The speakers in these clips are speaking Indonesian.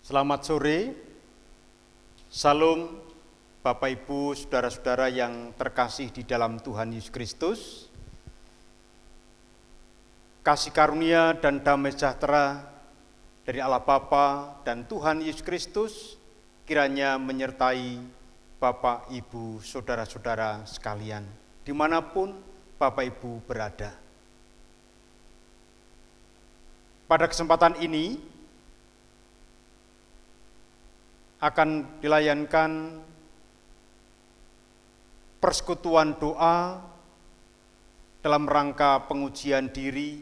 Selamat sore, Salam Bapak Ibu, Saudara-saudara yang terkasih di dalam Tuhan Yesus Kristus. Kasih karunia dan damai sejahtera dari Allah Bapa dan Tuhan Yesus Kristus kiranya menyertai Bapak, Ibu, Saudara-saudara sekalian, dimanapun Bapak Ibu berada. Pada kesempatan ini, akan dilayankan persekutuan doa dalam rangka pengujian diri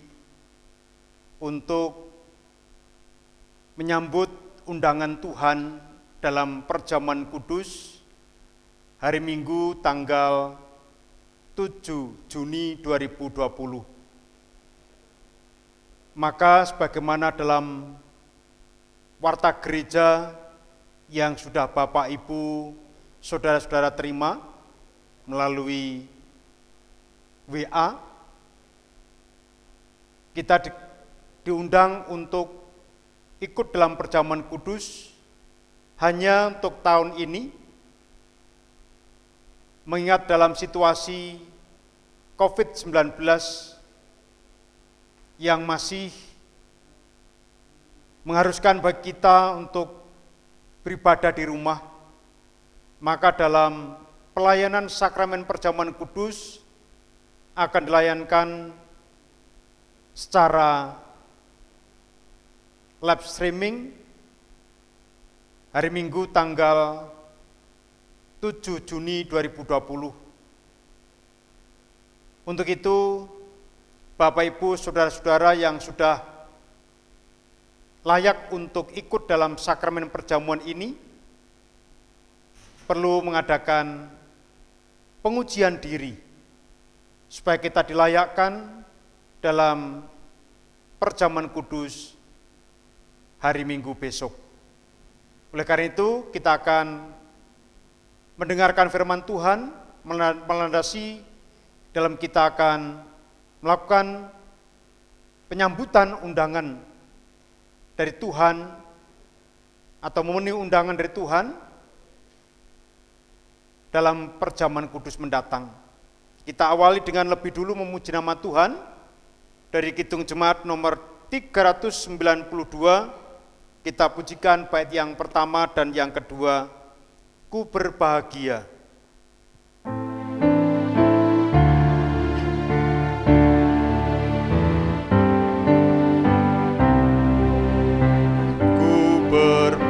untuk menyambut undangan Tuhan dalam perjamuan kudus hari Minggu tanggal 7 Juni 2020. Maka sebagaimana dalam warta gereja yang sudah Bapak, Ibu, Saudara-saudara terima melalui WA, kita diundang untuk ikut dalam perjamuan kudus hanya untuk tahun ini, mengingat dalam situasi COVID-19 yang masih mengharuskan bagi kita untuk beribadah di rumah, maka dalam pelayanan sakramen perjamuan kudus akan dilayankan secara live streaming hari Minggu tanggal 7 Juni 2020. Untuk itu, Bapak, Ibu, Saudara-saudara yang sudah layak untuk ikut dalam sakramen perjamuan ini perlu mengadakan pengujian diri supaya kita dilayakkan dalam perjamuan kudus hari Minggu besok. Oleh karena itu, kita akan mendengarkan firman Tuhan, melandasi dalam kita akan melakukan penyambutan undangan dari Tuhan atau memenuhi undangan dari Tuhan dalam perjamuan kudus mendatang. Kita awali dengan lebih dulu memuji nama Tuhan dari Kidung Jemaat nomor 392. Kita pujikan bait yang pertama dan yang kedua, Ku berbahagia.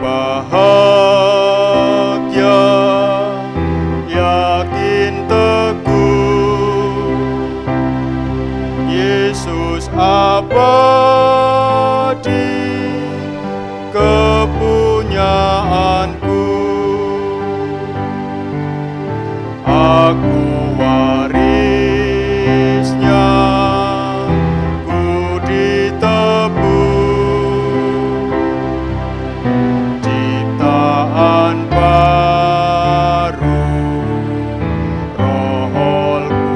Bahagia, yakin teguh, Yesus abadi, kepunyaanku. Aku warisnya, ku ditebus, ciptaan baru, Roh Kudus.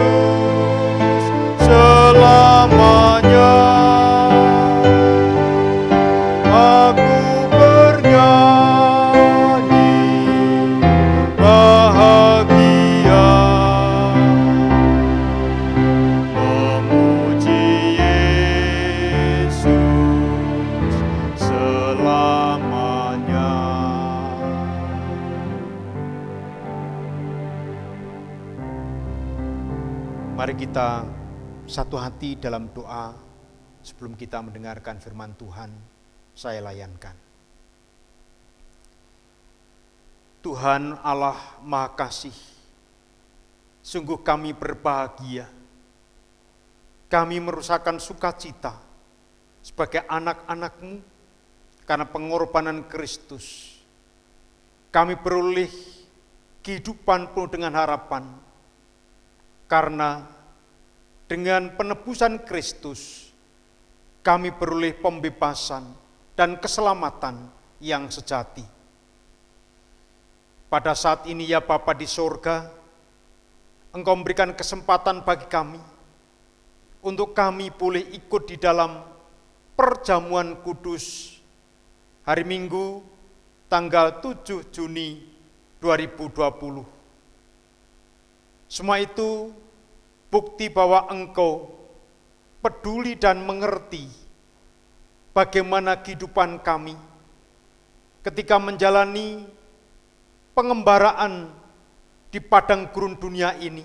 Yesus selamanya. Aku bernyanyi bahagia memuji Yesus selamanya. Mari kita satu hati dalam doa sebelum kita mendengarkan firman Tuhan. Saya layankan. Tuhan Allah Maha Kasih, sungguh kami berbahagia. Kami merusakan sukacita sebagai anak-anak-Mu karena pengorbanan Kristus. Kami beroleh kehidupan penuh dengan harapan, karena dengan penebusan Kristus kami beroleh pembebasan dan keselamatan yang sejati. Pada saat ini ya Bapa di sorga, Engkau memberikan kesempatan bagi kami untuk kami boleh ikut di dalam perjamuan kudus hari Minggu tanggal 7 Juni 2020. Semua itu bukti bahwa Engkau peduli dan mengerti bagaimana kehidupan kami ketika menjalani pengembaraan di padang gurun dunia ini.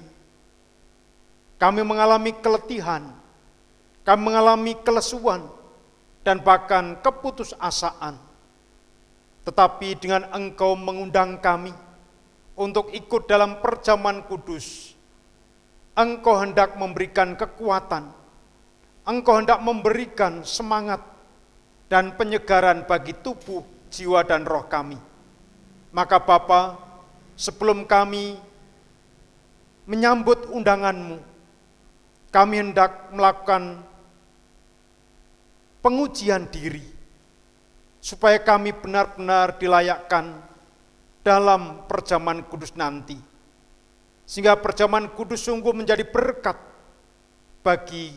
Kami mengalami keletihan, kami mengalami kelesuan, dan bahkan keputusasaan. Tetapi dengan Engkau mengundang kami untuk ikut dalam perjamuan kudus, Engkau hendak memberikan kekuatan, Engkau hendak memberikan semangat dan penyegaran bagi tubuh, jiwa, dan roh kami. Maka Bapa, sebelum kami menyambut undangan-Mu, kami hendak melakukan pengujian diri, supaya kami benar-benar dilayakkan dalam perjamuan kudus nanti. Sehingga perjamuan kudus sungguh menjadi berkat bagi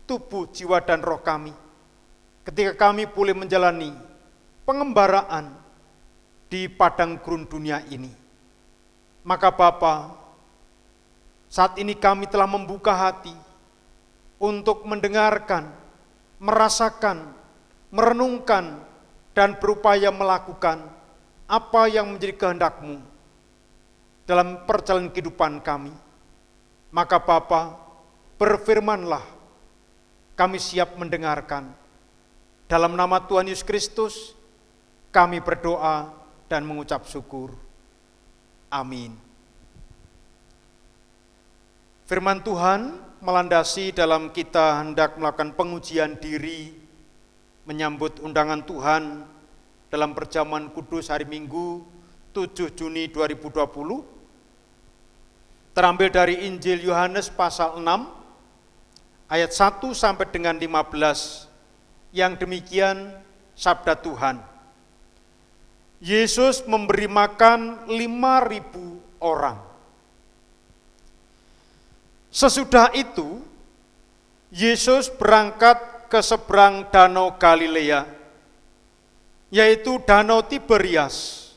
tubuh, jiwa, dan roh kami, ketika kami boleh menjalani pengembaraan di padang gurun dunia ini. Maka Bapa, saat ini kami telah membuka hati untuk mendengarkan, merasakan, merenungkan, dan berupaya melakukan apa yang menjadi kehendak-Mu dalam perjalanan kehidupan kami. Maka Bapa, berfirmanlah, kami siap mendengarkan. Dalam nama Tuhan Yesus Kristus, kami berdoa dan mengucap syukur. Amin. Firman Tuhan melandasi dalam kita hendak melakukan pengujian diri, menyambut undangan Tuhan dalam perjamuan kudus hari Minggu 7 Juni 2020, terambil dari Injil Yohanes pasal 6, ayat 1 sampai dengan 15, yang demikian sabda Tuhan. Yesus memberi makan 5.000 orang. Sesudah itu, Yesus berangkat ke seberang danau Galilea, yaitu danau Tiberias.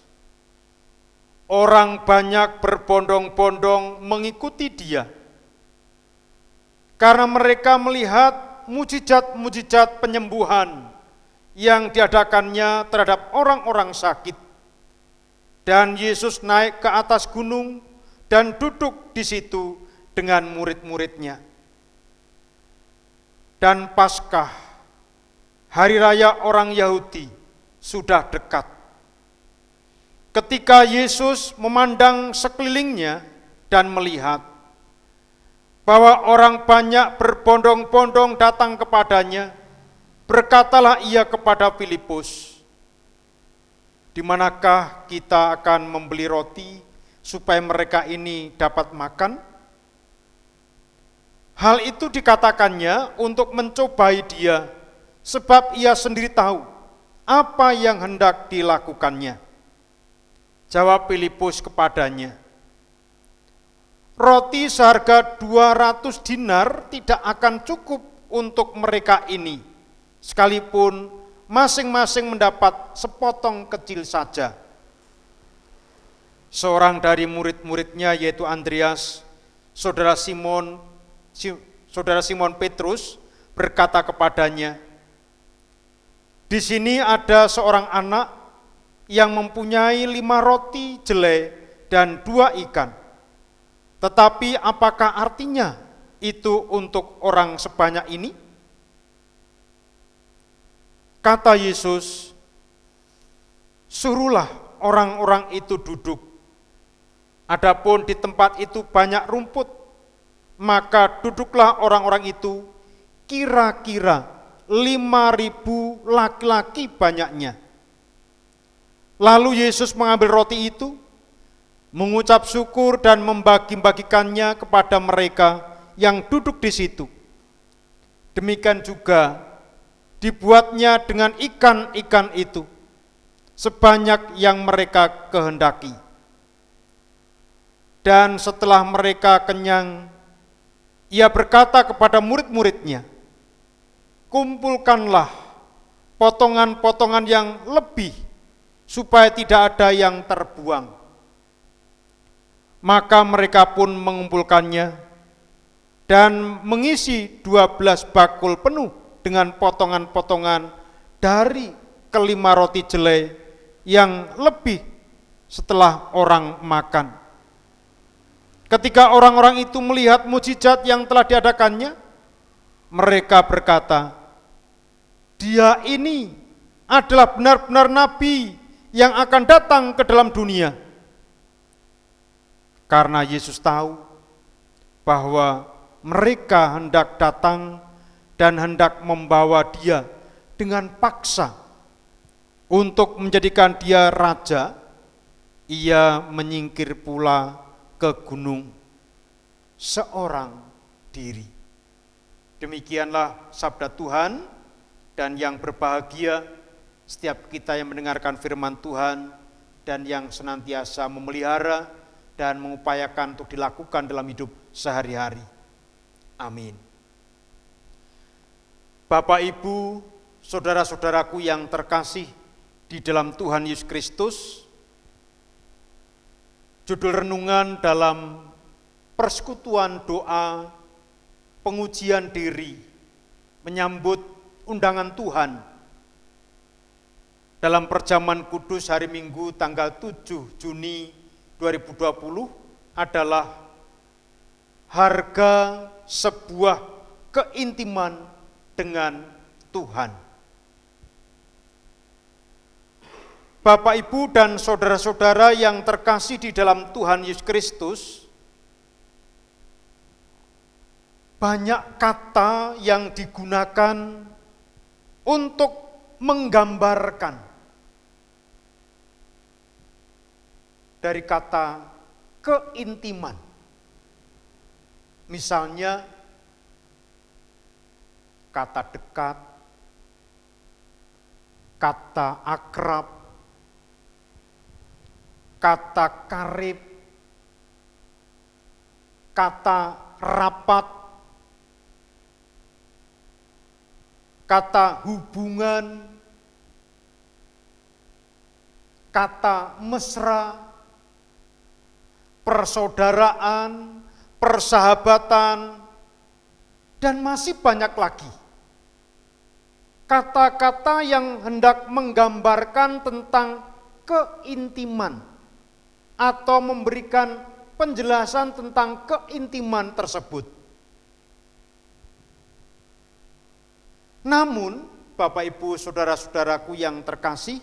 Orang banyak berbondong-bondong mengikuti Dia, karena mereka melihat mujizat-mujizat penyembuhan yang diadakannya terhadap orang-orang sakit. Dan Yesus naik ke atas gunung dan duduk di situ dengan murid-muridnya. Dan Paskah, hari raya orang Yahudi, sudah dekat. Ketika Yesus memandang sekelilingnya dan melihat bahwa orang banyak berbondong-bondong datang kepadanya, berkatalah ia kepada Filipus, "Di manakah kita akan membeli roti supaya mereka ini dapat makan?" Hal itu dikatakannya untuk mencobai Dia, sebab ia sendiri tahu apa yang hendak dilakukannya. Jawab Filipus kepadanya, roti seharga 200 dinar tidak akan cukup untuk mereka ini, sekalipun masing-masing mendapat sepotong kecil saja. Seorang dari murid-muridnya, yaitu Andreas, saudara Simon Petrus, berkata kepadanya, "Di sini ada seorang anak yang mempunyai 5 roti jelai dan 2 ikan. Tetapi apakah artinya itu untuk orang sebanyak ini?" Kata Yesus, "Suruhlah orang-orang itu duduk. Adapun di tempat itu banyak rumput, maka duduklah orang-orang itu, kira-kira 5.000 laki-laki banyaknya." Lalu Yesus mengambil roti itu, mengucap syukur dan membagi-bagikannya kepada mereka yang duduk di situ. Demikian juga dibuatnya dengan ikan-ikan itu, sebanyak yang mereka kehendaki. Dan setelah mereka kenyang, Ia berkata kepada murid-muridnya, "Kumpulkanlah potongan-potongan yang lebih, supaya tidak ada yang terbuang." Maka mereka pun mengumpulkannya dan mengisi 12 bakul penuh dengan potongan-potongan dari ke-5 roti jelai yang lebih setelah orang makan. Ketika orang-orang itu melihat mukjizat yang telah diadakannya, mereka berkata, "Dia ini adalah benar-benar nabi yang akan datang ke dalam dunia." Karena Yesus tahu bahwa mereka hendak datang dan hendak membawa Dia dengan paksa untuk menjadikan Dia raja, Ia menyingkir pula ke gunung seorang diri. Demikianlah sabda Tuhan, dan yang berbahagia setiap kita yang mendengarkan firman Tuhan dan yang senantiasa memelihara dan mengupayakan untuk dilakukan dalam hidup sehari-hari. Amin. Bapak, Ibu, saudara-saudaraku yang terkasih di dalam Tuhan Yesus Kristus, judul renungan dalam persekutuan doa pengujian diri menyambut undangan Tuhan dalam perjamuan kudus hari Minggu tanggal 7 Juni 2020 adalah harga sebuah keintiman dengan Tuhan. Bapak, Ibu, dan saudara-saudara yang terkasih di dalam Tuhan Yesus Kristus, banyak kata yang digunakan untuk menggambarkan dari kata keintiman. Misalnya kata dekat, kata akrab, kata karib, kata rapat, kata hubungan, kata mesra, persaudaraan, persahabatan, dan masih banyak lagi. Kata-kata yang hendak menggambarkan tentang keintiman atau memberikan penjelasan tentang keintiman tersebut. Namun, Bapak, Ibu, saudara-saudaraku yang terkasih,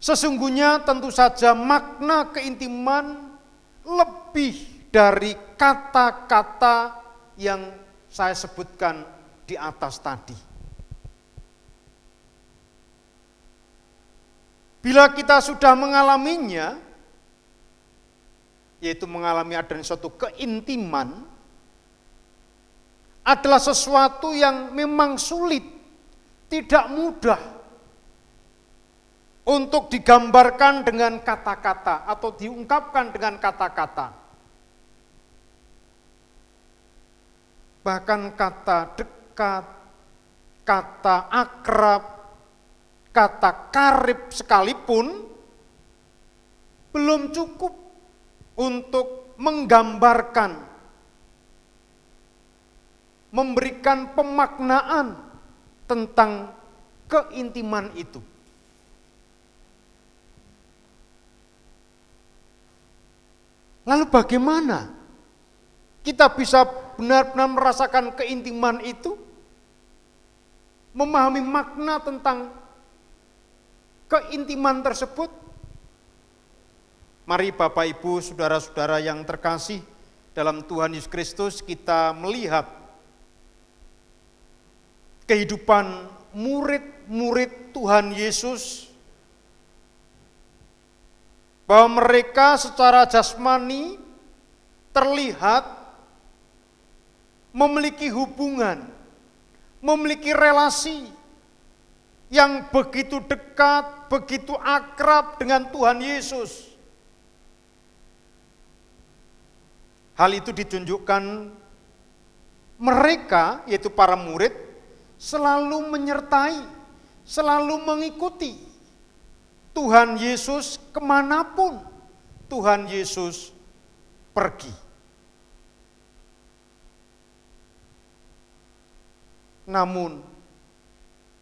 sesungguhnya tentu saja makna keintiman lebih dari kata-kata yang saya sebutkan di atas tadi. Bila kita sudah mengalaminya, yaitu mengalami adanya suatu keintiman, adalah sesuatu yang memang sulit, tidak mudah untuk digambarkan dengan kata-kata atau diungkapkan dengan kata-kata. bahkan kata dekat, kata akrab, kata karib sekalipun belum cukup untuk menggambarkan, memberikan pemaknaan tentang keintiman itu. Lalu bagaimana kita bisa benar-benar merasakan keintiman itu? Memahami makna tentang keintiman tersebut? Mari Bapak Ibu, saudara-saudara yang terkasih dalam Tuhan Yesus Kristus, kita melihat kehidupan murid-murid Tuhan Yesus, bahwa mereka secara jasmani terlihat memiliki hubungan, memiliki relasi yang begitu dekat, begitu akrab dengan Tuhan Yesus. Hal itu ditunjukkan mereka, yaitu para murid, selalu menyertai, selalu mengikuti Tuhan Yesus kemanapun Tuhan Yesus pergi. Namun,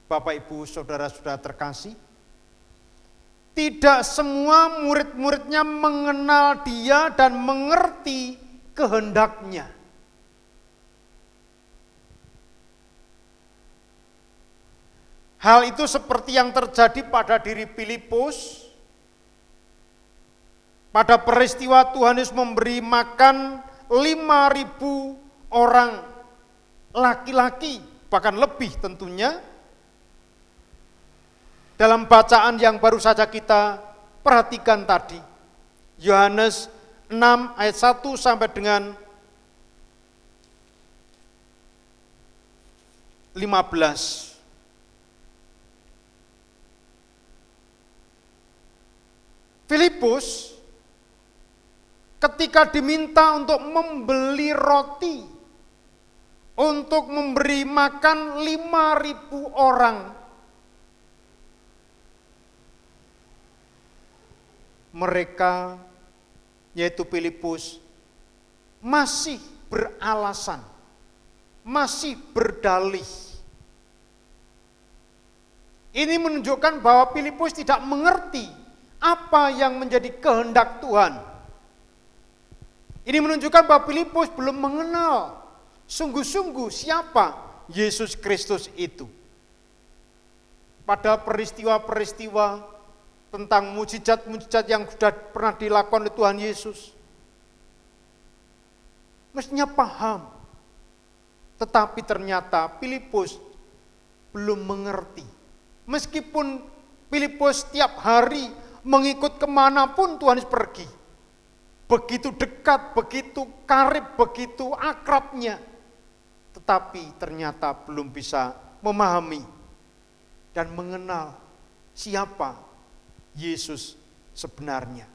Bapak Ibu saudara-saudara terkasih, tidak semua murid-muridnya mengenal Dia dan mengerti kehendaknya. Hal itu seperti yang terjadi pada diri Filipus. Pada peristiwa Tuhan Yesus memberi makan 5.000 orang laki-laki, bahkan lebih tentunya. Dalam bacaan yang baru saja kita perhatikan tadi, Yohanes 6 ayat 1 sampai dengan 15. Filipus ketika diminta untuk membeli roti untuk memberi makan 5.000 orang, mereka, yaitu Filipus, masih beralasan, masih berdalih. Ini menunjukkan bahwa Filipus tidak mengerti apa yang menjadi kehendak Tuhan. Ini menunjukkan bahwa Filipus belum mengenal sungguh-sungguh siapa Yesus Kristus itu. Pada peristiwa-peristiwa tentang mujizat-mujizat yang sudah pernah dilakukan oleh Tuhan Yesus, mestinya paham. Tetapi ternyata Filipus belum mengerti. Meskipun Filipus setiap hari mengikut kemanapun Tuhan Yesus pergi, begitu dekat, begitu karib, begitu akrabnya, tetapi ternyata belum bisa memahami dan mengenal siapa Yesus sebenarnya.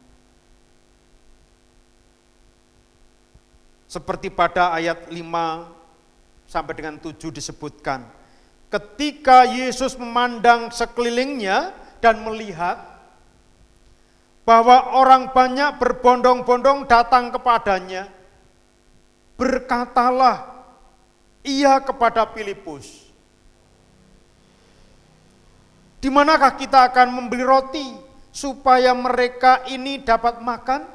Seperti pada ayat 5 sampai dengan 7 disebutkan, ketika Yesus memandang sekelilingnya dan melihat bahwa orang banyak berbondong-bondong datang kepadanya, berkatalah ia kepada Filipus, di manakah kita akan membeli roti supaya mereka ini dapat makan?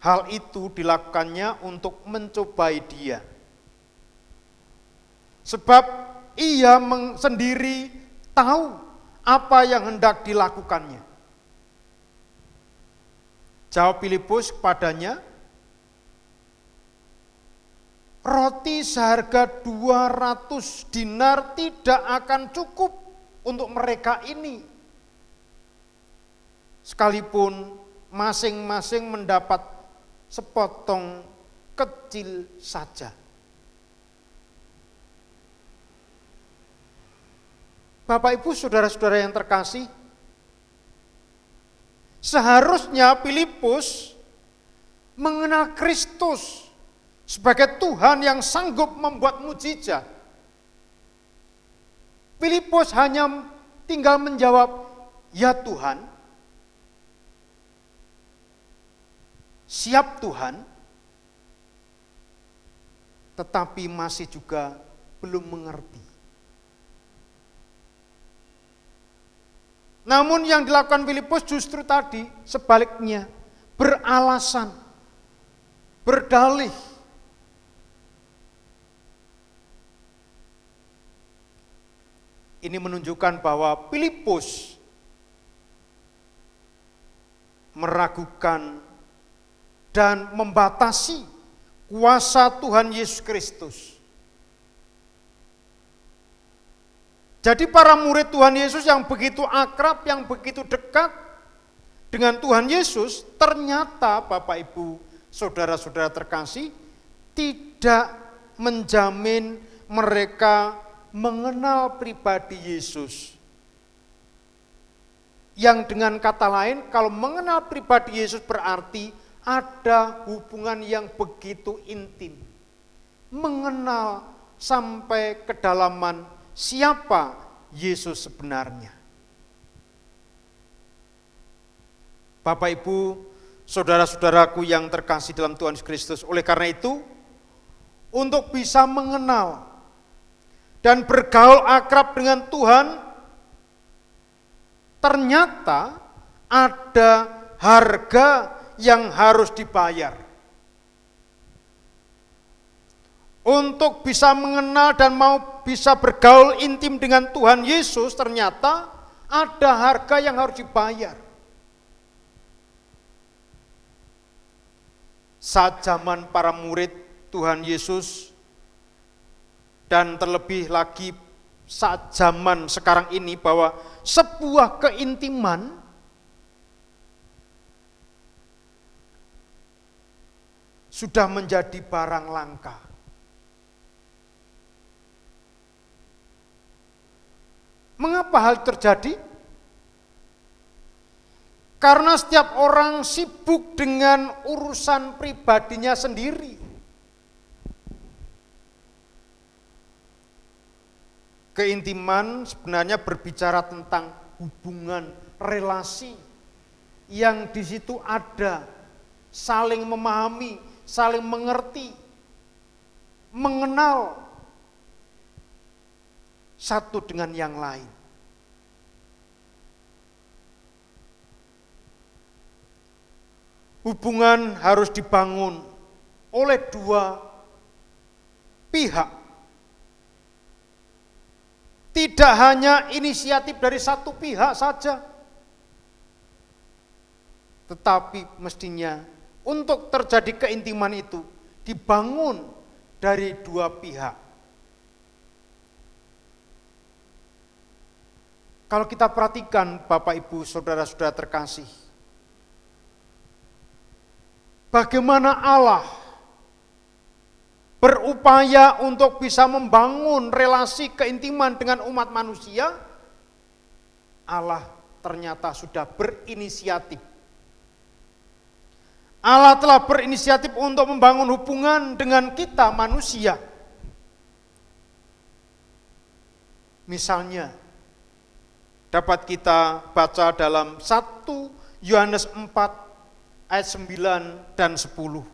Hal itu dilakukannya untuk mencobai Dia, sebab ia sendiri tahu apa yang hendak dilakukannya. Jawab Filipus kepadanya, roti seharga 200 dinar tidak akan cukup untuk mereka ini, sekalipun masing-masing mendapat sepotong kecil saja. Bapak Ibu saudara-saudara yang terkasih, seharusnya Filipus mengenal Kristus sebagai Tuhan yang sanggup membuat mukjizat. Filipus hanya tinggal menjawab, "Ya Tuhan, siap Tuhan," tetapi masih juga belum mengerti. Namun yang dilakukan Filipus justru tadi sebaliknya, beralasan, berdalih. Ini menunjukkan bahwa Filipus meragukan dan membatasi kuasa Tuhan Yesus Kristus. Jadi para murid Tuhan Yesus yang begitu akrab, yang begitu dekat dengan Tuhan Yesus, ternyata Bapak Ibu, saudara-saudara terkasih, tidak menjamin mereka mengenal pribadi Yesus. Yang dengan kata lain, kalau mengenal pribadi Yesus berarti ada hubungan yang begitu intim. Mengenal sampai kedalaman siapa Yesus sebenarnya. Bapak Ibu, saudara-saudaraku yang terkasih dalam Tuhan Yesus Kristus, oleh karena itu, untuk bisa mengenal dan bergaul akrab dengan Tuhan, ternyata ada harga yang harus dibayar. Untuk bisa mengenal dan mau bisa bergaul intim dengan Tuhan Yesus, ternyata ada harga yang harus dibayar. Saat zaman para murid Tuhan Yesus, dan terlebih lagi saat zaman sekarang ini, bahwa sebuah keintiman sudah menjadi barang langka. Mengapa hal terjadi? Karena setiap orang sibuk dengan urusan pribadinya sendiri. Keintiman sebenarnya berbicara tentang hubungan, relasi yang di situ ada saling memahami, saling mengerti, mengenal satu dengan yang lain. Hubungan harus dibangun oleh dua pihak. Tidak hanya inisiatif dari satu pihak saja, tetapi mestinya untuk terjadi keintiman itu dibangun dari dua pihak. Kalau kita perhatikan Bapak Ibu saudara-saudara terkasih, bagaimana Allah berupaya untuk bisa membangun relasi keintiman dengan umat manusia, Allah ternyata sudah berinisiatif. Allah telah berinisiatif untuk membangun hubungan dengan kita manusia. Misalnya, dapat kita baca dalam 1 Yohanes 4 ayat 9 dan 10.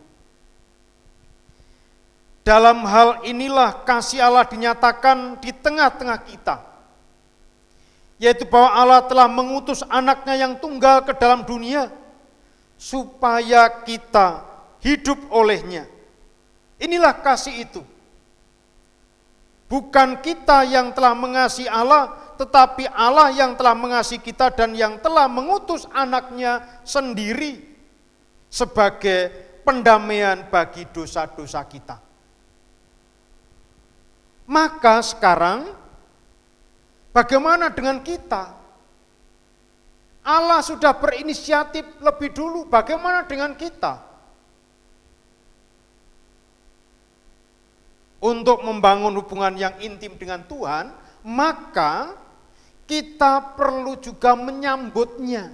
Dalam hal inilah kasih Allah dinyatakan di tengah-tengah kita, yaitu bahwa Allah telah mengutus anaknya yang tunggal ke dalam dunia, supaya kita hidup olehnya. Inilah kasih itu. Bukan kita yang telah mengasihi Allah, tetapi Allah yang telah mengasihi kita dan yang telah mengutus anaknya sendiri sebagai pendamaian bagi dosa-dosa kita. Maka sekarang, bagaimana dengan kita? Allah sudah berinisiatif lebih dulu, bagaimana dengan kita? Untuk membangun hubungan yang intim dengan Tuhan, maka kita perlu juga menyambutnya.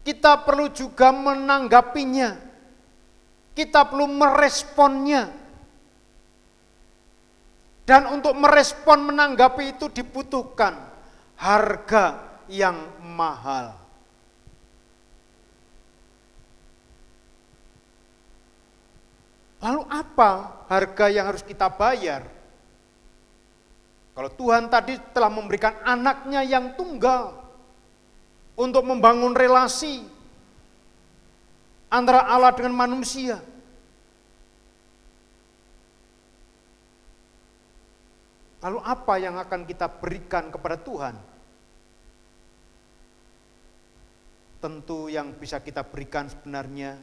Kita perlu juga menanggapinya. kita perlu meresponnya. Dan untuk merespon menanggapi itu dibutuhkan harga yang mahal. Lalu apa harga yang harus kita bayar? Kalau Tuhan tadi telah memberikan anaknya yang tunggal untuk membangun relasi antara Allah dengan manusia. Lalu apa yang akan kita berikan kepada Tuhan? Tentu yang bisa kita berikan sebenarnya,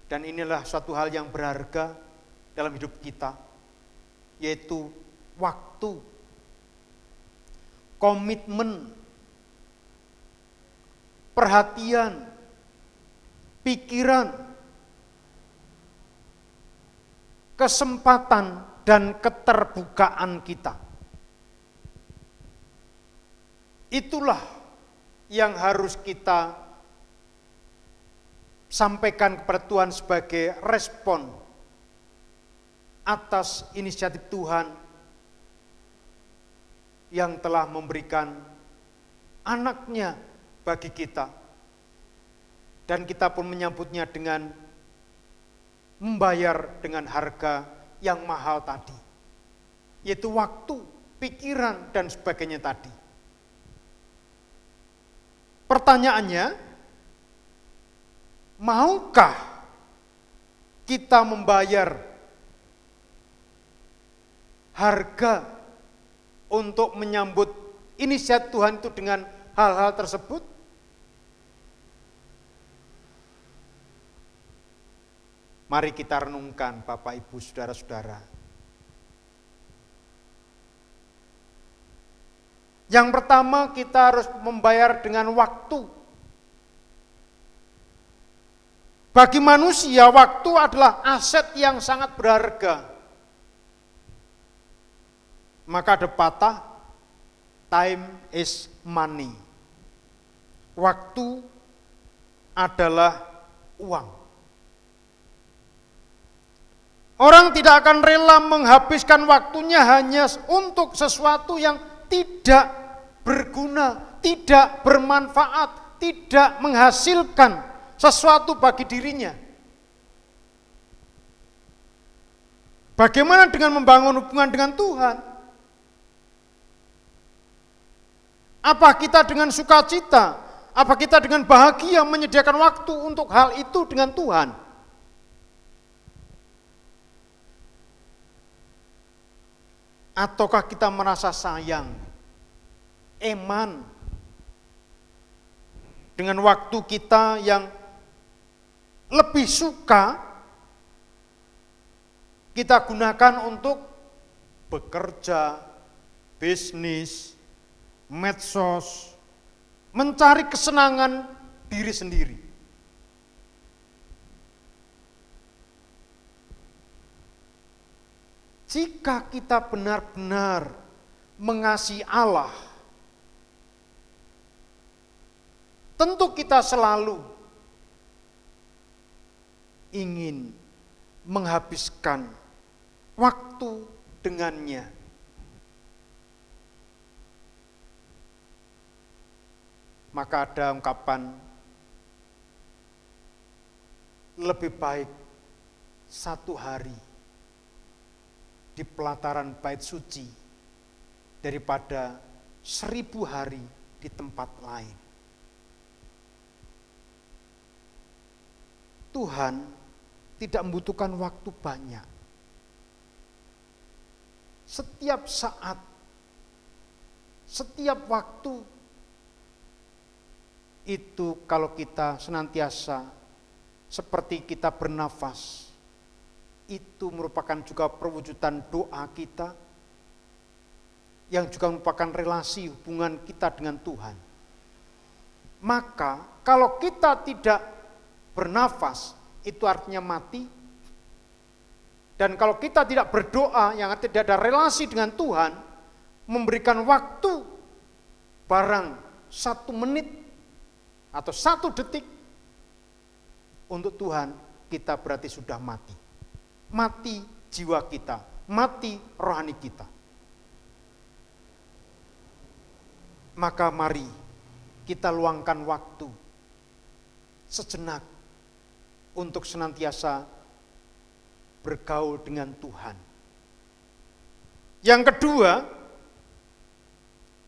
dan inilah suatu hal yang berharga dalam hidup kita, yaitu waktu, komitmen, perhatian, pikiran, kesempatan, dan keterbukaan kita. Itulah yang harus kita sampaikan kepada Tuhan sebagai respon atas inisiatif Tuhan yang telah memberikan anaknya bagi kita. Dan kita pun menyambutnya dengan membayar dengan harga yang mahal tadi, yaitu waktu, pikiran, dan sebagainya tadi. Pertanyaannya, maukah kita membayar harga untuk menyambut inisiatif Tuhan itu dengan hal-hal tersebut? Mari kita renungkan Bapak, Ibu, Saudara-saudara. Yang pertama, kita harus membayar dengan waktu. Bagi manusia, waktu adalah aset yang sangat berharga. Maka ada patah, time is money. Waktu adalah uang. Orang tidak akan rela menghabiskan waktunya hanya untuk sesuatu yang tidak berguna, tidak bermanfaat, tidak menghasilkan sesuatu bagi dirinya. Bagaimana dengan membangun hubungan dengan Tuhan? Apa kita dengan sukacita, apa kita dengan bahagia menyediakan waktu untuk hal itu dengan Tuhan? Ataukah kita merasa sayang, eman dengan waktu kita yang lebih suka kita gunakan untuk bekerja, bisnis, medsos, mencari kesenangan diri sendiri? Jika kita benar-benar mengasihi Allah, tentu kita selalu ingin menghabiskan waktu dengannya. Maka ada ungkapan, lebih baik satu hari di pelataran bait suci daripada 1000 hari di tempat lain. Tuhan tidak membutuhkan waktu banyak. Setiap saat, setiap waktu itu kalau kita senantiasa seperti kita bernafas, itu merupakan juga perwujudan doa kita yang juga merupakan relasi hubungan kita dengan Tuhan. Maka kalau kita tidak bernafas, itu artinya mati. Dan kalau kita tidak berdoa, yang tidak ada relasi dengan Tuhan, memberikan waktu barang 1 menit atau 1 detik untuk Tuhan, kita berarti sudah mati. Mati jiwa kita, mati rohani kita. Maka mari kita luangkan waktu sejenak untuk senantiasa bergaul dengan Tuhan. Yang kedua,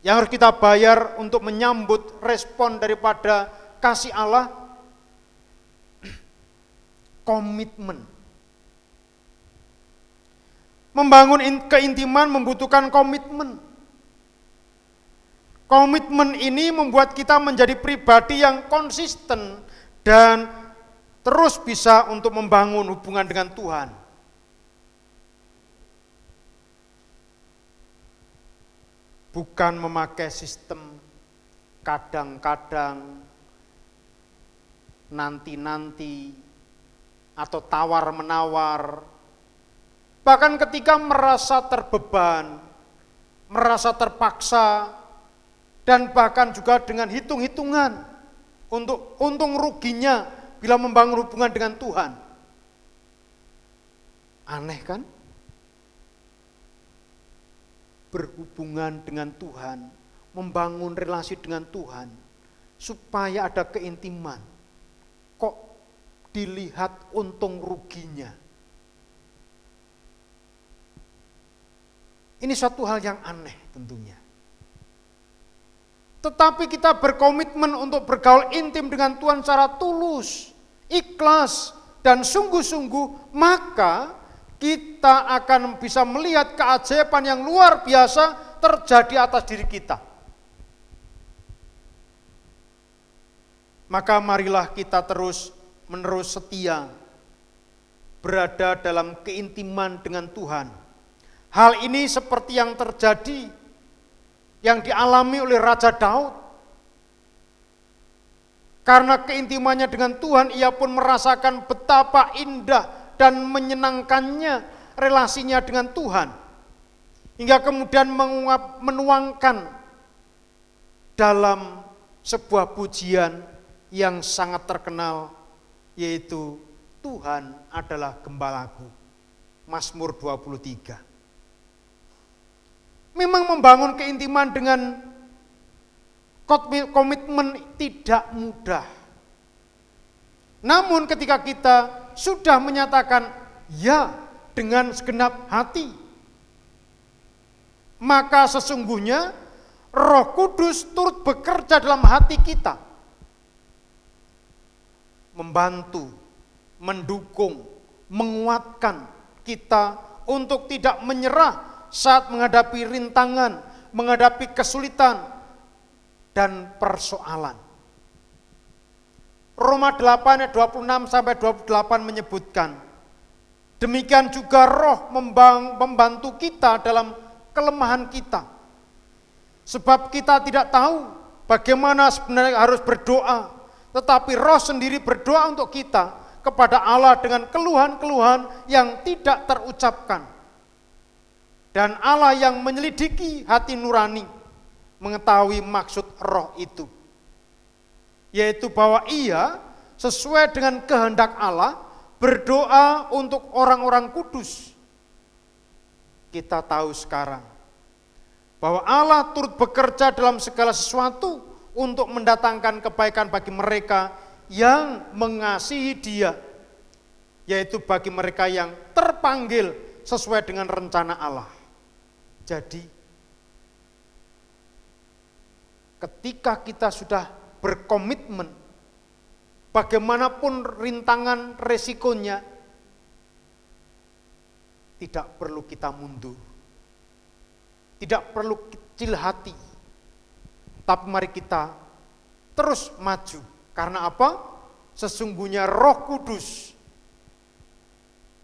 yang harus kita bayar untuk menyambut respon daripada kasih Allah, komitmen. Membangun keintiman membutuhkan komitmen. Komitmen ini membuat kita menjadi pribadi yang konsisten dan terus bisa untuk membangun hubungan dengan Tuhan. Bukan memakai sistem kadang-kadang, nanti-nanti, atau tawar-menawar. Bahkan ketika merasa terbeban, merasa terpaksa, dan bahkan juga dengan hitung-hitungan untuk untung ruginya bila membangun hubungan dengan Tuhan. Aneh kan? Berhubungan dengan Tuhan, membangun relasi dengan Tuhan, supaya ada keintiman. Kok dilihat untung ruginya? Ini suatu hal yang aneh tentunya. Tetapi kita berkomitmen untuk bergaul intim dengan Tuhan secara tulus, ikhlas, dan sungguh-sungguh, maka kita akan bisa melihat keajaiban yang luar biasa terjadi atas diri kita. Maka marilah kita terus-menerus setia, berada dalam keintiman dengan Tuhan. Hal ini seperti yang terjadi, yang dialami oleh Raja Daud. Karena keintimannya dengan Tuhan, ia pun merasakan betapa indah dan menyenangkannya relasinya dengan Tuhan. Hingga kemudian menuangkan dalam sebuah pujian yang sangat terkenal, yaitu Tuhan adalah gembalaku. Mazmur 23. Memang membangun keintiman dengan komitmen tidak mudah. Namun ketika kita sudah menyatakan ya dengan segenap hati, maka sesungguhnya Roh Kudus turut bekerja dalam hati kita, membantu, mendukung, menguatkan kita untuk tidak menyerah saat menghadapi rintangan, menghadapi kesulitan dan persoalan. Roma 8 ayat 26 sampai 28 menyebutkan, demikian juga Roh membantu kita dalam kelemahan kita. Sebab kita tidak tahu bagaimana sebenarnya harus berdoa, tetapi Roh sendiri berdoa untuk kita kepada Allah dengan keluhan-keluhan yang tidak terucapkan. Dan Allah yang menyelidiki hati nurani mengetahui maksud Roh itu, yaitu bahwa ia sesuai dengan kehendak Allah berdoa untuk orang-orang kudus. Kita tahu sekarang bahwa Allah turut bekerja dalam segala sesuatu untuk mendatangkan kebaikan bagi mereka yang mengasihi Dia, yaitu bagi mereka yang terpanggil sesuai dengan rencana Allah. Jadi, ketika kita sudah berkomitmen, bagaimanapun rintangan resikonya, tidak perlu kita mundur, tidak perlu kecil hati, tapi mari kita terus maju. Karena apa? Sesungguhnya Roh Kudus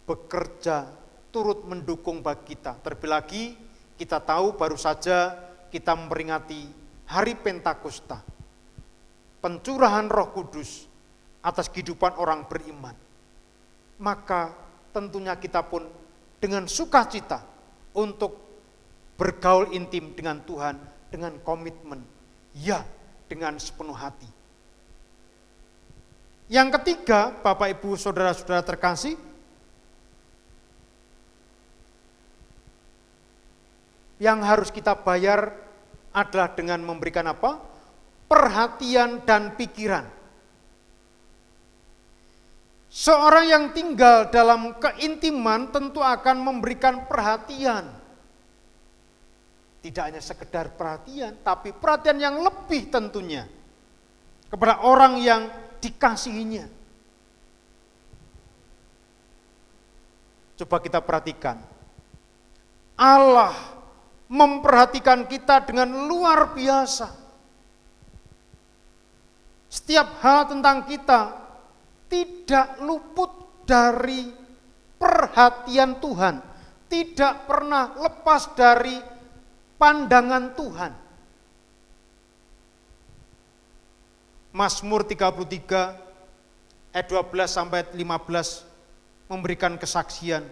bekerja turut mendukung bagi kita. Terlebih lagi kita tahu baru saja kita memperingati Hari Pentakosta, pencurahan Roh Kudus atas kehidupan orang beriman. Maka tentunya kita pun dengan sukacita untuk bergaul intim dengan Tuhan dengan komitmen, ya, dengan sepenuh hati. Yang ketiga, Bapak Ibu Saudara-saudara terkasih, yang harus kita bayar adalah dengan memberikan apa? Perhatian dan pikiran. Seorang yang tinggal dalam keintiman tentu akan memberikan perhatian. Tidak hanya sekedar perhatian, tapi perhatian yang lebih tentunya kepada orang yang dikasihinya. Coba kita perhatikan. Allah memperhatikan kita dengan luar biasa. Setiap hal tentang kita tidak luput dari perhatian Tuhan, tidak pernah lepas dari pandangan Tuhan. Mazmur 33 ayat 12 sampai 15 memberikan kesaksian.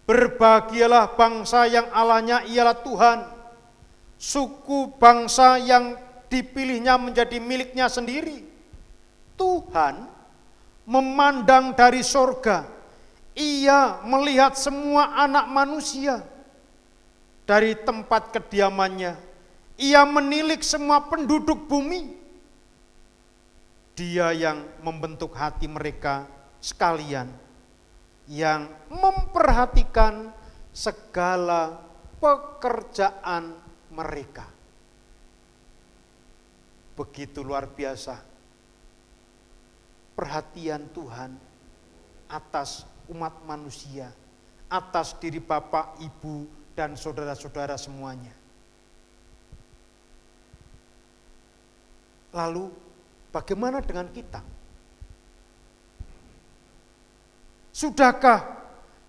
Berbahagialah bangsa yang Allahnya ialah Tuhan, suku bangsa yang dipilihnya menjadi miliknya sendiri. Tuhan memandang dari sorga, Ia melihat semua anak manusia. Dari tempat kediamannya, Ia menilik semua penduduk bumi. Dia yang membentuk hati mereka sekalian, yang memperhatikan segala pekerjaan mereka. Begitu luar biasa perhatian Tuhan atas umat manusia, atas diri Bapak, Ibu, dan saudara-saudara semuanya. Lalu bagaimana dengan kita? Sudahkah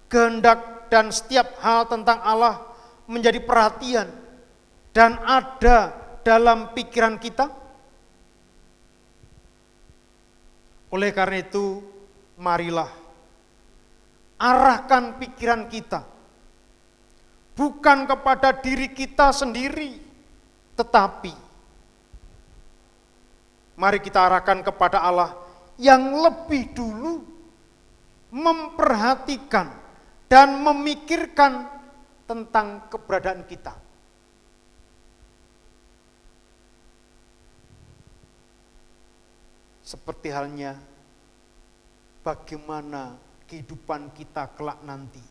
kehendak dan setiap hal tentang Allah menjadi perhatian dan ada dalam pikiran kita? Oleh karena itu, marilah arahkan pikiran kita bukan kepada diri kita sendiri, tetapi mari kita arahkan kepada Allah yang lebih dulu memperhatikan dan memikirkan tentang keberadaan kita. Seperti halnya bagaimana kehidupan kita kelak nanti.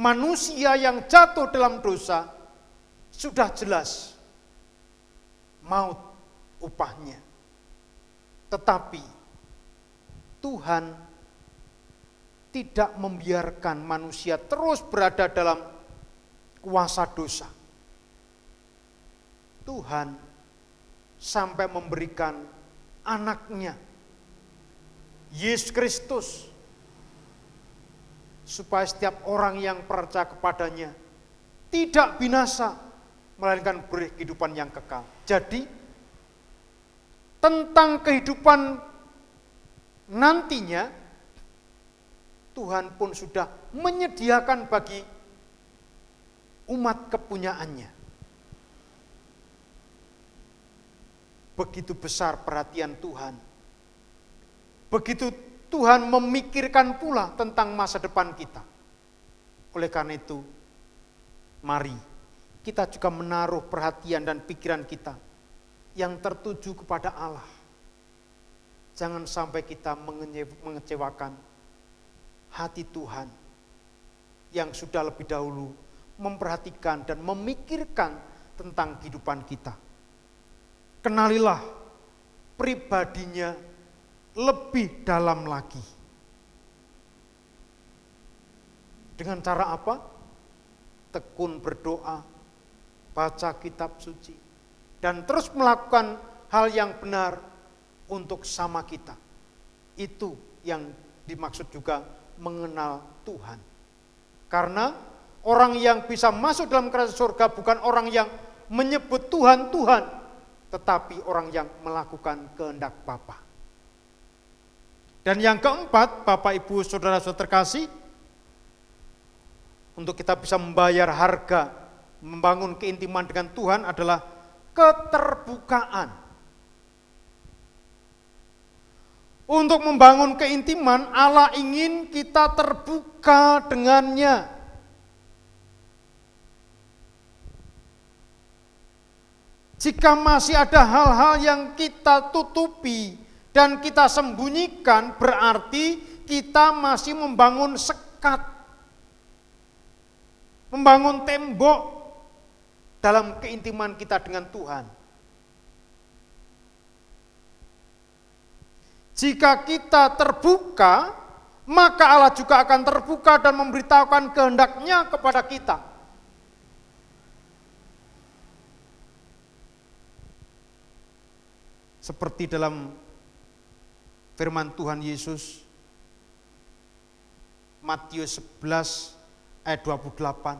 Manusia yang jatuh dalam dosa sudah jelas maut upahnya. Tetapi Tuhan tidak membiarkan manusia terus berada dalam kuasa dosa. Tuhan sampai memberikan anaknya, Yesus Kristus, supaya setiap orang yang percaya kepadanya tidak binasa, melainkan beroleh kehidupan yang kekal. Jadi, tentang kehidupan nantinya, Tuhan pun sudah menyediakan bagi umat kepunyaannya. Begitu besar perhatian Tuhan. Begitu Tuhan memikirkan pula tentang masa depan kita. Oleh karena itu, mari kita juga menaruh perhatian dan pikiran kita yang tertuju kepada Allah. Jangan sampai kita mengecewakan hati Tuhan yang sudah lebih dahulu memperhatikan dan memikirkan tentang kehidupan kita. Kenalilah pribadinya lebih dalam lagi. Dengan cara apa? Tekun berdoa, baca kitab suci, dan terus melakukan hal yang benar untuk sama kita. Itu yang dimaksud juga mengenal Tuhan. Karena orang yang bisa masuk dalam kerajaan surga bukan orang yang menyebut Tuhan, Tuhan, tetapi orang yang melakukan kehendak Bapa. Dan yang keempat, Bapak Ibu Saudara-saudara terkasih, untuk kita bisa membayar harga, membangun keintiman dengan Tuhan adalah keterbukaan. Untuk membangun keintiman, Allah ingin kita terbuka dengannya. Jika masih ada hal-hal yang kita tutupi dan kita sembunyikan, berarti kita masih membangun sekat, membangun tembok dalam keintiman kita dengan Tuhan. Jika kita terbuka, maka Allah juga akan terbuka dan memberitahukan kehendak-Nya kepada kita. Seperti dalam firman Tuhan Yesus, Matius 11 ayat 28.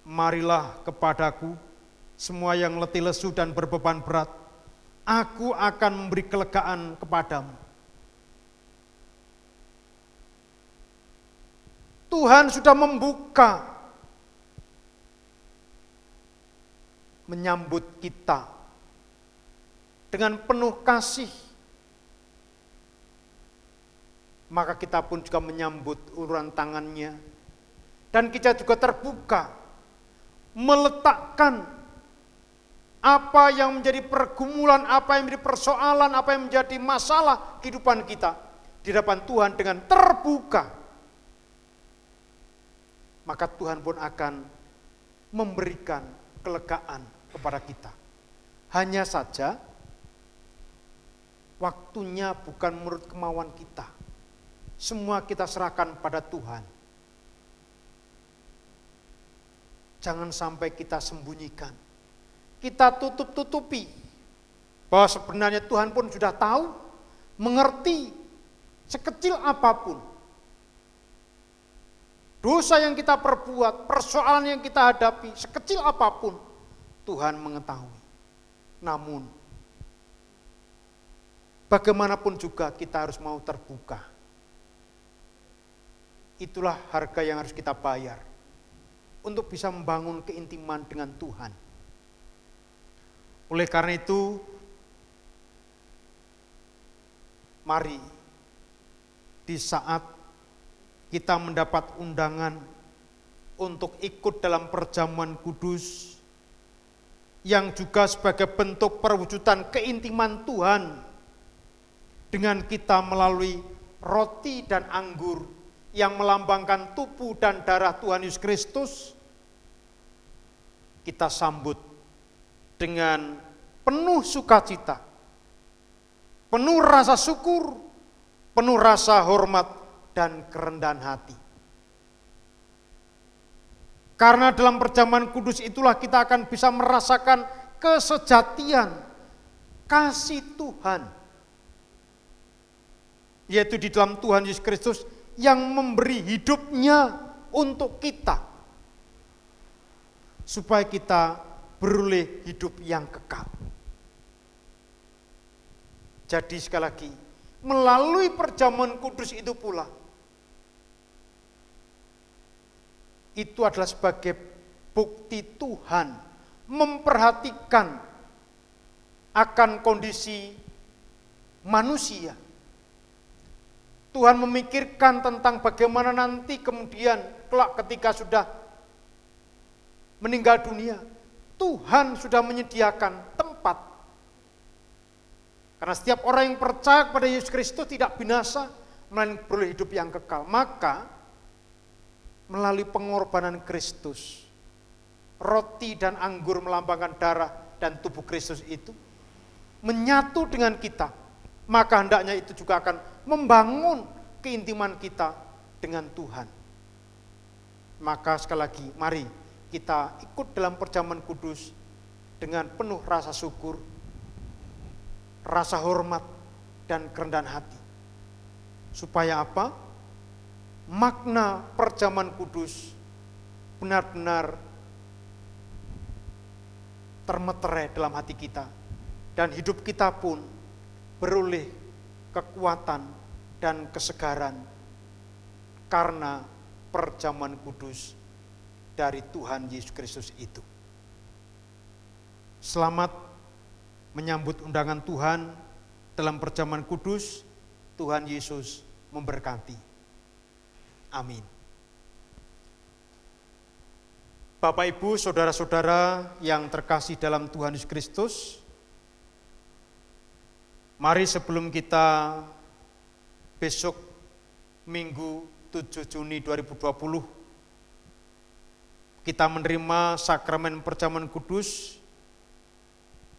Marilah kepadaku semua yang letih lesu dan berbeban berat, aku akan memberi kelegaan kepadamu. Tuhan sudah membuka, menyambut kita dengan penuh kasih. Maka kita pun juga menyambut uluran tangannya. Dan kita juga terbuka, meletakkan apa yang menjadi pergumulan, apa yang menjadi persoalan, apa yang menjadi masalah kehidupan kita di hadapan Tuhan dengan terbuka. Maka Tuhan pun akan memberikan kelegaan kepada kita. Hanya saja waktunya bukan menurut kemauan kita. Semua kita serahkan pada Tuhan. Jangan sampai kita sembunyikan. Kita tutup-tutupi bahwa sebenarnya Tuhan pun sudah tahu, mengerti sekecil apapun dosa yang kita perbuat, persoalan yang kita hadapi, sekecil apapun Tuhan mengetahui. Namun bagaimanapun juga kita harus mau terbuka. Itulah harga yang harus kita bayar untuk bisa membangun keintiman dengan Tuhan. Oleh karena itu, mari di saat kita mendapat undangan untuk ikut dalam perjamuan kudus, yang juga sebagai bentuk perwujudan keintiman Tuhan dengan kita melalui roti dan anggur yang melambangkan tubuh dan darah Tuhan Yesus Kristus, kita sambut dengan penuh sukacita, penuh rasa syukur, penuh rasa hormat dan kerendahan hati. Karena dalam perjamuan kudus itulah kita akan bisa merasakan kesejatian kasih Tuhan, yaitu di dalam Tuhan Yesus Kristus yang memberi hidupnya untuk kita, supaya kita beroleh hidup yang kekal. Jadi sekali lagi, melalui perjamuan kudus itu pula, itu adalah sebagai bukti Tuhan memperhatikan akan kondisi manusia. Tuhan memikirkan tentang bagaimana nanti kemudian kelak ketika sudah meninggal dunia, Tuhan sudah menyediakan tempat. Karena setiap orang yang percaya kepada Yesus Kristus tidak binasa, melainkan beroleh hidup yang kekal. Maka melalui pengorbanan Kristus, roti dan anggur melambangkan darah dan tubuh Kristus itu menyatu dengan kita, maka hendaknya itu juga akan membangun keintiman kita dengan Tuhan. Maka sekali lagi, mari kita ikut dalam perjamuan kudus dengan penuh rasa syukur, rasa hormat, dan kerendahan hati. Supaya apa? Makna perjamuan kudus benar-benar termeterai dalam hati kita, dan hidup kita pun beroleh kekuatan dan kesegaran karena perjamuan kudus dari Tuhan Yesus Kristus itu. Selamat menyambut undangan Tuhan, dalam perjamuan kudus. Tuhan Yesus memberkati. Amin. Bapak, Ibu, saudara-saudara yang terkasih dalam Tuhan Yesus Kristus, mari sebelum kita besok Minggu 7 Juni 2020 kita menerima sakramen perjamuan kudus,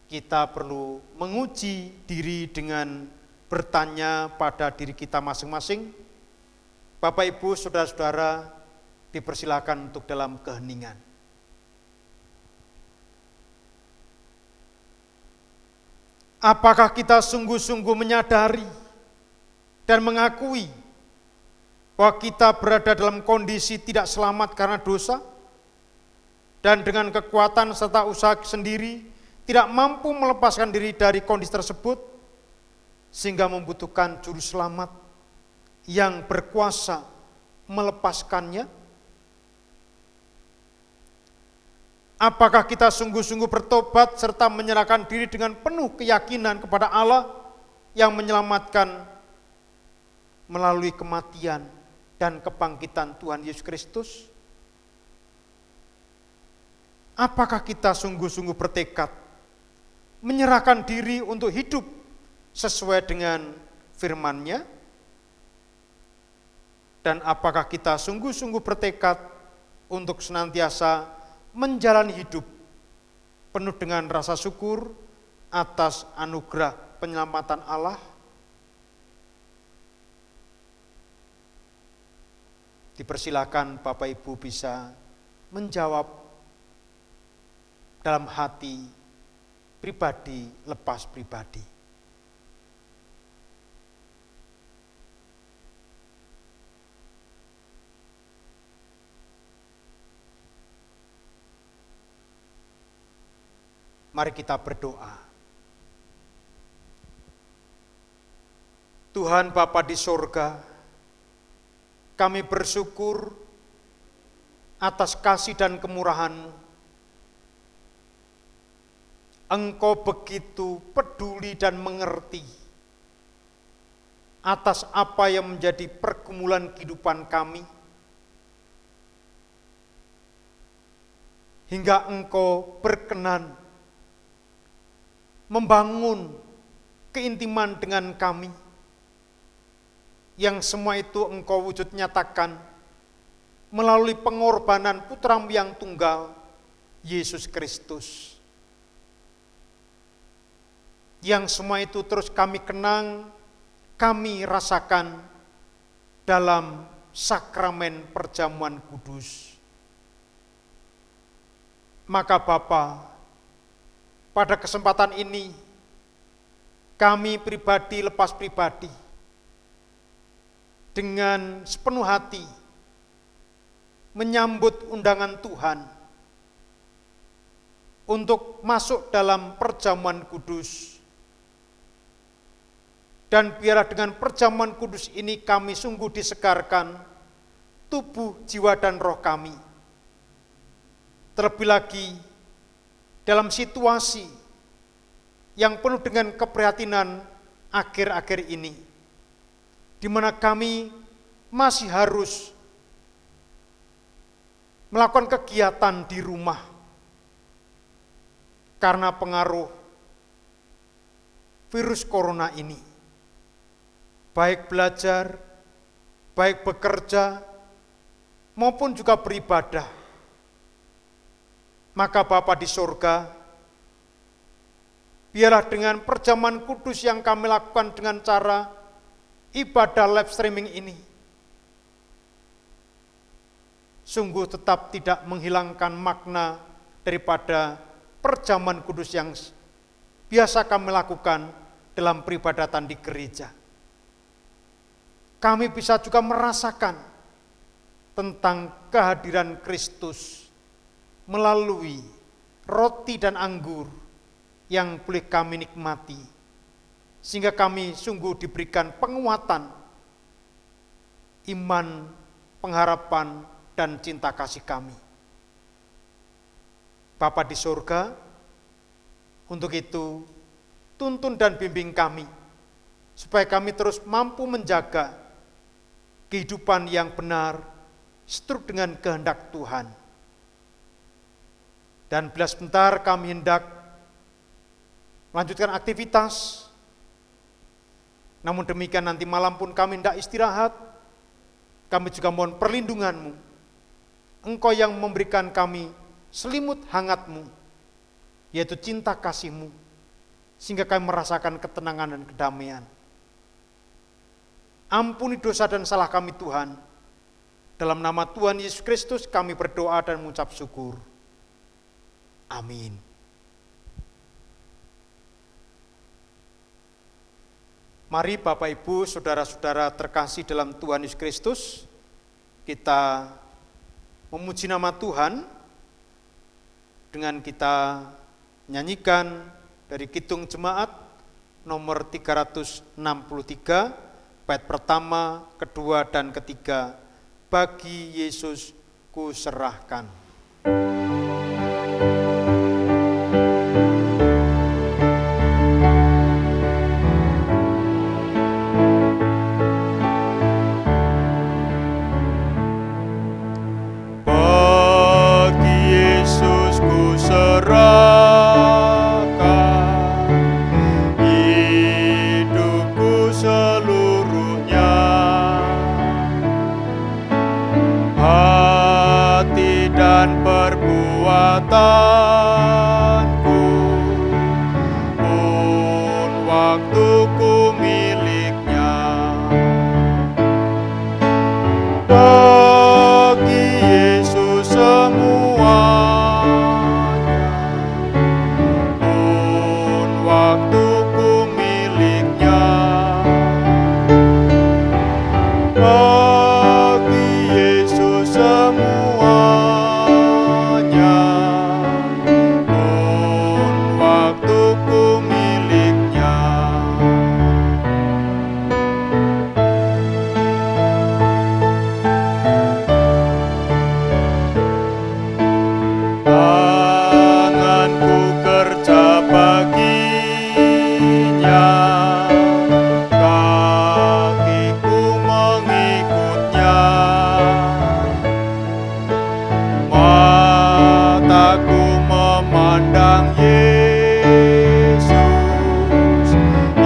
kita perlu menguji diri dengan bertanya pada diri kita masing-masing. Bapak, Ibu, saudara-saudara, dipersilakan untuk dalam keheningan. Apakah kita sungguh-sungguh menyadari dan mengakui bahwa kita berada dalam kondisi tidak selamat karena dosa, dan dengan kekuatan serta usaha sendiri tidak mampu melepaskan diri dari kondisi tersebut, sehingga membutuhkan juru selamat yang berkuasa melepaskannya? Apakah kita sungguh-sungguh bertobat serta menyerahkan diri dengan penuh keyakinan kepada Allah yang menyelamatkan melalui kematian dan kebangkitan Tuhan Yesus Kristus? Apakah kita sungguh-sungguh bertekad menyerahkan diri untuk hidup sesuai dengan firman-Nya? Dan apakah kita sungguh-sungguh bertekad untuk senantiasa menjalani hidup penuh dengan rasa syukur atas anugerah penyelamatan Allah? Dipersilakan Bapak Ibu bisa menjawab dalam hati pribadi lepas pribadi. Mari kita berdoa. Tuhan Bapa di sorga, kami bersyukur atas kasih dan kemurahan-Mu. Engkau begitu peduli dan mengerti atas apa yang menjadi pergumulan kehidupan kami, hingga Engkau berkenan membangun keintiman dengan kami, yang semua itu Engkau wujud nyatakan melalui pengorbanan Putra-Mu yang tunggal, Yesus Kristus. Yang semua itu terus kami kenang, kami rasakan dalam sakramen perjamuan kudus. Maka Bapa, pada kesempatan ini, kami pribadi lepas pribadi, dengan sepenuh hati, menyambut undangan Tuhan, untuk masuk dalam perjamuan kudus. Dan biarlah dengan perjamuan kudus ini kami sungguh disegarkan, tubuh, jiwa, dan roh kami. Terlebih lagi, dalam situasi yang penuh dengan keprihatinan akhir-akhir ini, di mana kami masih harus melakukan kegiatan di rumah karena pengaruh virus corona ini, baik belajar, baik bekerja, maupun juga beribadah. Maka Bapa di sorga, biarlah dengan perjamuan kudus yang kami lakukan dengan cara ibadah live streaming ini, sungguh tetap tidak menghilangkan makna daripada perjamuan kudus yang biasa kami lakukan dalam peribadatan di gereja. Kami bisa juga merasakan tentang kehadiran Kristus melalui roti dan anggur yang boleh kami nikmati, sehingga kami sungguh diberikan penguatan, iman, pengharapan, dan cinta kasih kami. Bapa di surga, untuk itu tuntun dan bimbing kami supaya kami terus mampu menjaga kehidupan yang benar seturut dengan kehendak Tuhan. Dan bila sebentar kami hendak melanjutkan aktivitas, namun demikian nanti malam pun kami hendak istirahat, kami juga mohon perlindungan-Mu. Engkau yang memberikan kami selimut hangat-Mu, yaitu cinta kasih-Mu, sehingga kami merasakan ketenangan dan kedamaian. Ampuni dosa dan salah kami Tuhan. Dalam nama Tuhan Yesus Kristus kami berdoa dan mengucap syukur. Amin. Mari Bapak Ibu, saudara-saudara terkasih dalam Tuhan Yesus Kristus, kita memuji nama Tuhan dengan kita nyanyikan dari Kidung Jemaat nomor 363, bait pertama, kedua, dan ketiga, bagi Yesus kuserahkan. Bagi Yesus kuserahkan hidupku seluruhnya, hati dan perbuatanku pun waktuku miliknya. Bagi Yesus semuanya pun waktuku miliknya. Bagi Yesus semuanya pun waktuku miliknya. Tanganku kerja baginya, kakiku mengikutnya, mataku memandang Yesus,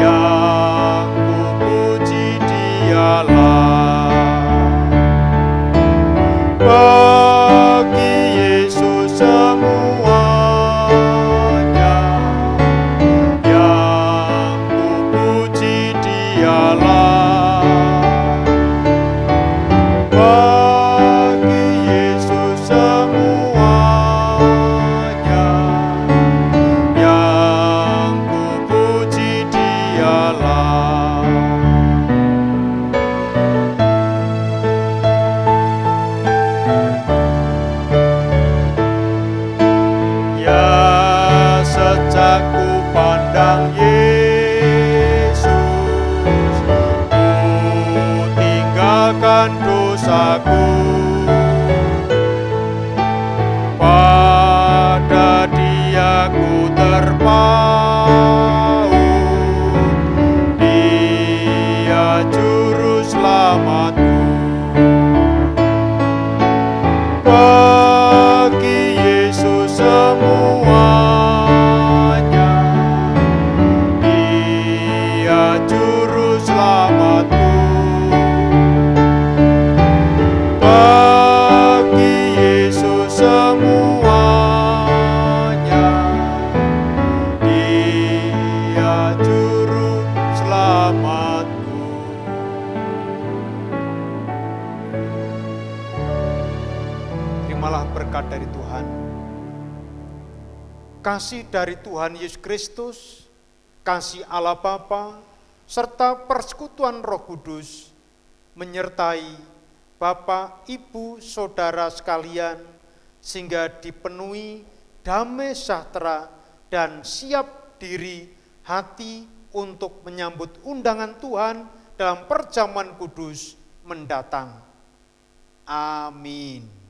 yang kupuji Dialah. Bagi Yesus semuanya, yang kupuji Dialah. Bagi Yesus semuanya, yang kupuji Dialah. Ya, sejak ku pandang Yesus, ku tinggalkan dosaku. Pada Dia ku terpaut, Dia juru selamatku. Bagi Yesus semuanya, Dia juru selamatku. Bagi Yesus semuanya, Dia juru selamatku. Terimalah berkat dari Tuhan. Kasih dari Tuhan Yesus Kristus, kasih Allah Bapa, serta persekutuan Roh Kudus menyertai Bapak, Ibu, Saudara sekalian, sehingga dipenuhi damai sejahtera dan siap diri hati untuk menyambut undangan Tuhan dalam perjamuan kudus mendatang. Amin.